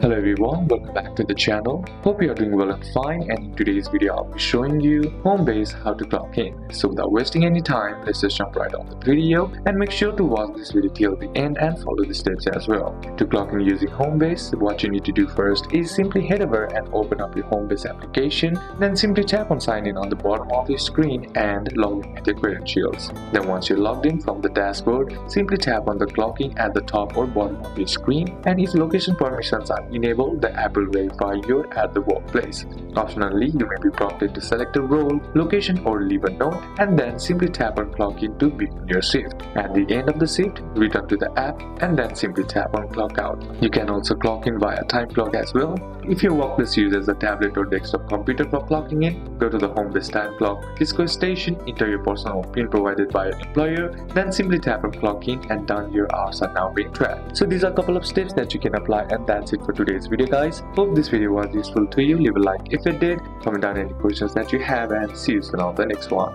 Hello everyone, welcome back to the channel. Hope you are doing well and fine, and in today's video I'll be showing you Homebase how to clock in. So without wasting any time, let's just jump right on the video and make sure to watch this video till the end and follow the steps as well. To clock in using Homebase, what you need to do first is simply head over and open up your Homebase application, then simply tap on sign in on the bottom of your screen and log in with your credentials. Then once you're logged in from the dashboard, simply tap on the clocking at the top or bottom of your screen, and if location permissions are enabled, the app will verify you're at the workplace. Optionally, you may be prompted to select a role, location or leave a note, and then simply tap on clock in to begin your shift. At the end of the shift, return to the app and then simply tap on clock out. You can also clock in via time clock as well. If your workplace uses a tablet or desktop computer for clocking in, go to the Homebase time clock, Cisco station, enter your personal PIN provided by your employer, then simply tap on clock in, and done, your hours are now being tracked. So these are a couple of steps that you can apply, and that's it for today's video guys. Hope this video was useful to you. Leave a like if it did, comment down any questions that you have, and see you soon on the next one.